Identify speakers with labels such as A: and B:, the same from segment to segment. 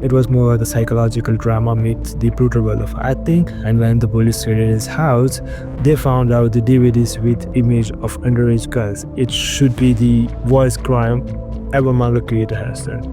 A: It was more the psychological drama meets the brutal world of acting. And when the police raided his house, they found out the DVDs with image of underage girls. It should be the worst crime ever manga creator has done.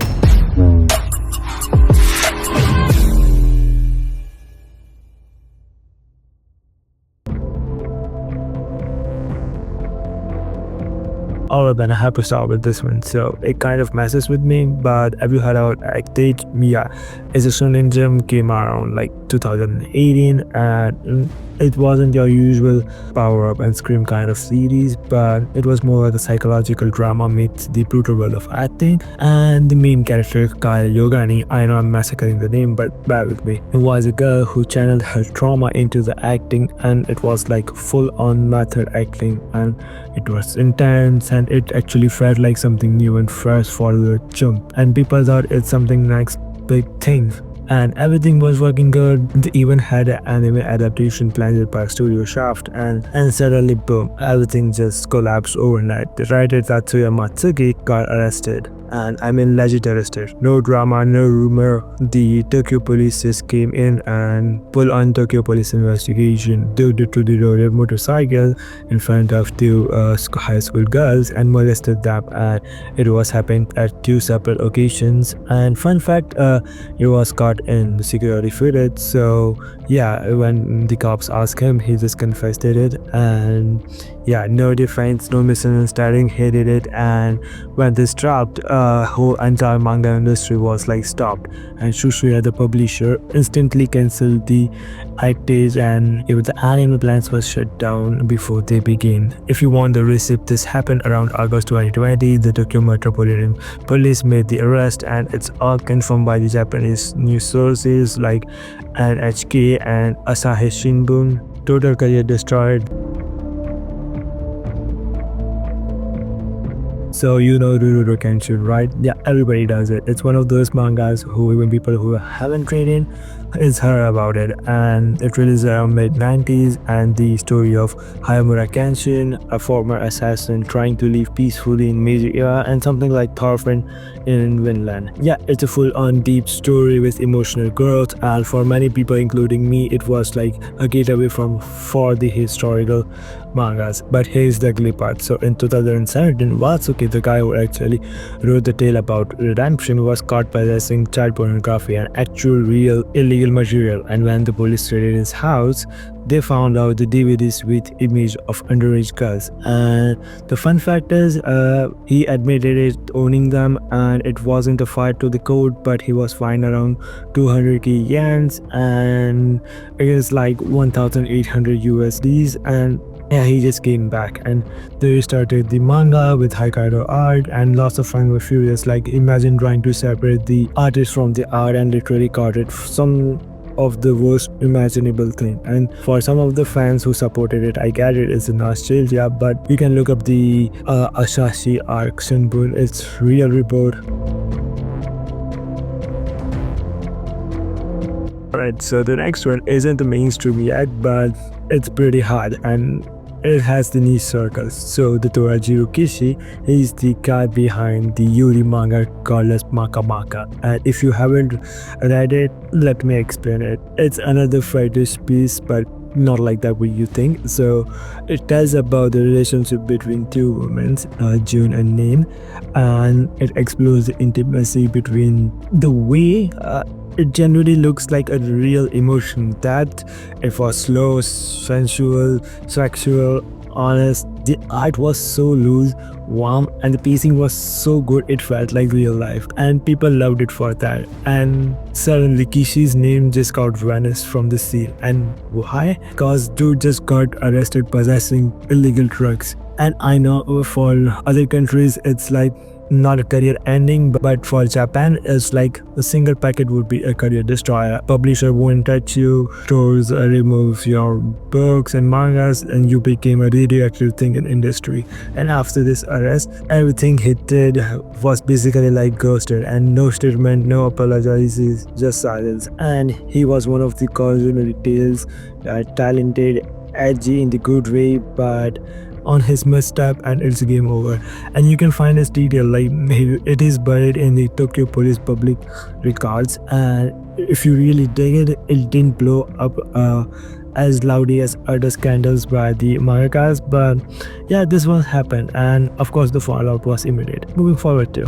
A: Alright, then I have to start with this one. So it kind of messes with me, but have you heard about Actate? Yeah, it's a shonen jump, came around like 2018, and it wasn't your usual power up and scream kind of series, but it was more the psychological drama meets the brutal world of acting. And the main character, Kyle Yogani, I know I'm massacring the name, but bear with me, it was a girl who channeled her trauma into the acting, and it was like full on method acting, and it was intense, and it actually felt like something new and fresh for the jump, and people thought it's something next big thing, and everything was working good. They even had an anime adaptation planned by Studio Shaft, and suddenly boom, everything just collapsed overnight. The writer Tatsuya Matsuki got arrested, and I mean legit arrested. No drama, no rumor. The Tokyo police just came in and pulled on Tokyo police investigation. They took the road motorcycle in front of two high school girls and molested them, and it was happened at two separate occasions. And fun fact, he was caught in security footage. So yeah, when the cops asked him, he just confessed it, and yeah, no defense, no misunderstanding, he did it. And when this dropped, whole entire manga industry was like stopped, and Shushya, the publisher, instantly cancelled the Actage, and even the anime plans was shut down before they began. If you want the receipt, this happened around August 2020. The Tokyo Metropolitan Police made the arrest, and it's all confirmed by the Japanese news sources like NHK and Asahi Shimbun. Total career destroyed. So you know Rurouni Kenshin, right? Yeah, everybody does it. It's one of those mangas who even people who haven't read it is heard about it, and it released around mid-90s, and the story of Hayamura Kenshin, a former assassin trying to live peacefully in Meiji era, and something like Thorfinn in Vinland. Yeah, it's a full-on deep story with emotional growth, and for many people including me, it was like a getaway from for the historical mangas. But here's the ugly part. So in 2017, Watsuki, the guy who actually wrote the tale about redemption, was caught possessing child pornography and actual real illegal material, and when the police raided his house, they found out the DVDs with image of underage girls. And the fun fact is, he admitted it owning them, and it wasn't a fight to the court, but he was fined around 200k yens, and it is like 1,800 USDs. And yeah, he just came back, and they started the manga with Hokkaido art, and lots of fun were furious. Like, imagine trying to separate the artist from the art, and literally caught it some of the worst imaginable thing. And for some of the fans who supported it, I get it, it's a nostalgia, but you can look up the Asahi arc Shinbun. It's real report. Alright, so the next one isn't the mainstream yet, but it's pretty hard, and it has the niche circles. So the Torajiro Kishi, he's the guy behind the Yuri manga called as Manga. And if you haven't read it, let me explain it. It's another fetish piece, but not like that what you think. So it tells about the relationship between two women, June and Nin, and it explores the intimacy between the way it generally looks like a real emotion, that it was slow, sensual, sexual, honest. The art was so loose, warm, and the pacing was so good it felt like real life, and people loved it for that. And suddenly Kishi's name just got vanished from the scene. And why? Because dude just got arrested possessing illegal drugs. And I know for other countries it's like not a career ending, but for Japan it's like a single packet would be a career destroyer. Publisher won't touch you, stores remove your books and mangas, and you became a radioactive thing in industry. And after this arrest, everything he did was basically like ghosted, and no statement, no apologies, just silence. And he was one of the cautionary tales, talented, edgy in the good way, but on his misstep and it's game over. And you can find his detail like it is buried in the Tokyo Police public records, and if you really dig it, it didn't blow up as loudly as other scandals by the Mangakas, but yeah, this one happened, and of course the fallout was immediate. Moving forward to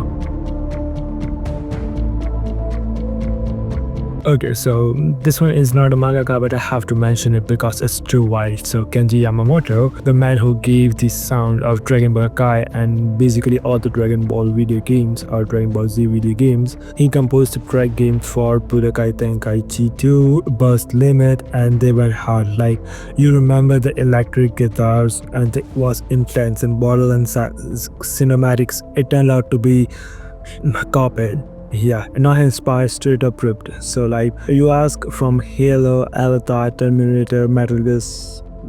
A: okay, so this one is not a mangaka, but I have to mention it because it's too wild. So Kenji Yamamoto, the man who gave the sound of Dragon Ball Kai and basically all the Dragon Ball video games or Dragon Ball Z video games, he composed the track games for Budokai Tenkaichi 2, Burst Limit, and they went hard. Like, you remember the electric guitars, and it was intense and Borderland cinematics. It turned out to be copied. Yeah, not inspired, straight up ripped. So like you ask from Halo, Avatar, Terminator, Metal Gear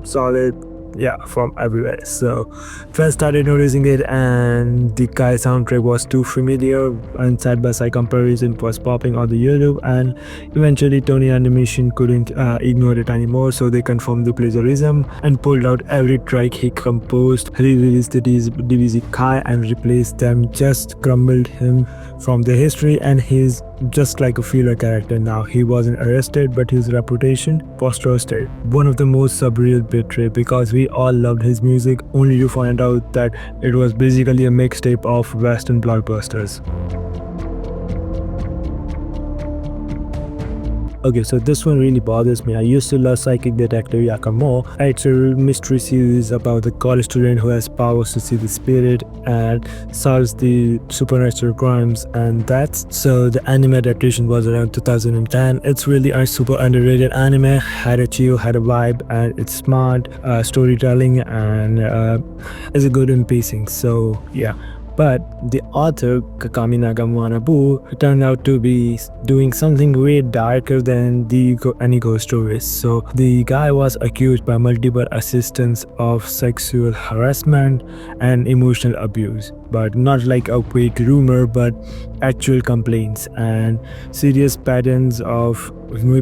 A: Solid, yeah, from everywhere. So fans started noticing it, and the Kai soundtrack was too familiar, and side-by-side comparison was popping on the YouTube, and eventually Tony Animation couldn't ignore it anymore, so they confirmed the plagiarism and pulled out every track he composed, re-released the DBZ Kai and replaced them, just crumbled him from the history, and he's just like a filler character now. He wasn't arrested, but his reputation was roasted. One of the most surreal betrayed, because we all loved his music, only to find out that it was basically a mixtape of Western blockbusters. Okay, so this one really bothers me. I used to love Psychic Detective Yakamo. It's a mystery series about the college student who has powers to see the spirit and solves the supernatural crimes, and that's so the anime adaptation was around 2010. It's really a super underrated anime, had a chill, had a vibe, and it's smart storytelling, and is a good in pacing. So yeah. But the author, Kakami Nagamanabu, turned out to be doing something way darker than any ghost stories. So the guy was accused by multiple assistants of sexual harassment and emotional abuse, but not like a vague rumor, but actual complaints and serious patterns of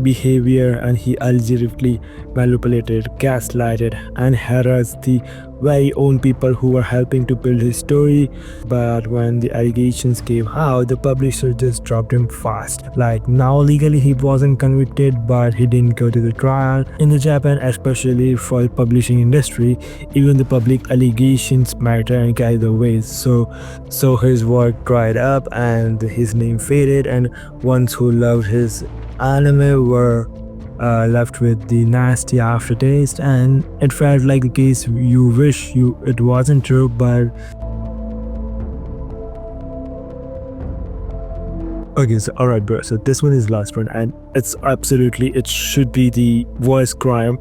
A: behavior, and he allegedly manipulated, gaslighted, and harassed the very own people who were helping to build his story. But when the allegations came out, the publisher just dropped him fast. Like, now legally he wasn't convicted, but he didn't go to the trial. In the Japan, especially for the publishing industry, even the public allegations matter and carry the weight. So his work dried up and his name faded, and ones who loved his anime were left with the nasty aftertaste, and it felt like the case you wish it wasn't true. But okay, so alright bro, so this one is last one, and it's absolutely, it should be the worst crime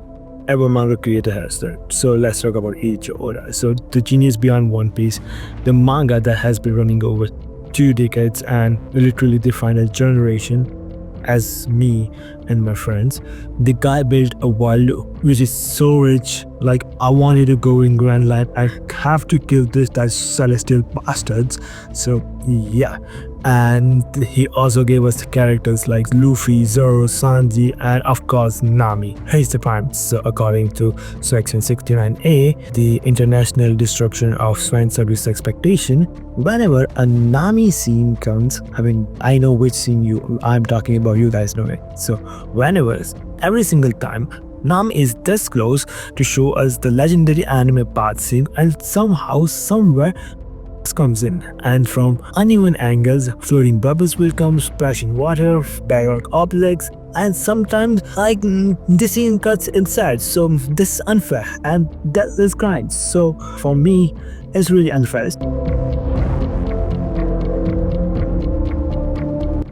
A: ever manga creator has done. So let's talk about Eiichi Oda. So the genius beyond One Piece, the manga that has been running over 2 decades and literally defined a generation as me and my friends. The guy built a world which is so rich, like I wanted to go in Grand Line, I have to kill this celestial bastards. So yeah, and he also gave us characters like Luffy, Zoro, Sanji, and of course Nami. Here's the prime. So according to section 69A, the international destruction of swine service expectation, whenever a Nami scene comes, I mean, I know which scene I'm talking about, you guys know it. So whenever, every single time Nami is this close to show us the legendary anime bath scene, and somehow, somewhere comes in, and from uneven angles, floating bubbles will come, splashing water, barrier objects, and sometimes like the scene cuts inside. So this is unfair, and that is crime. So for me, it's really unfair.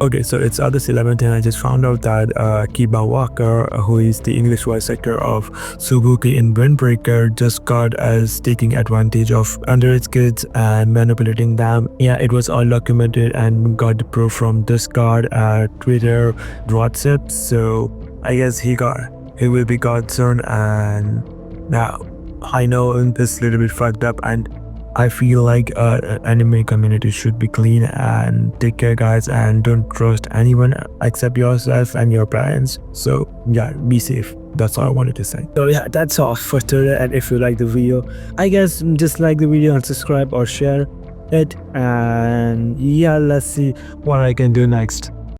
A: Okay, so it's August 11th, and I just found out that Kiba Walker, who is the English voice actor of Subuki in Windbreaker, just got as taking advantage of underage kids and manipulating them. Yeah, it was all documented and got the proof from Discord, Twitter, WhatsApp. So I guess he will be got soon. And now I know this little bit fucked up, and I feel like anime community should be clean, and take care guys, and don't trust anyone except yourself and your parents. So yeah, be safe. That's all I wanted to say. So yeah, that's all for today. And if you like the video, I guess just like the video and subscribe or share it. And yeah, let's see what I can do next.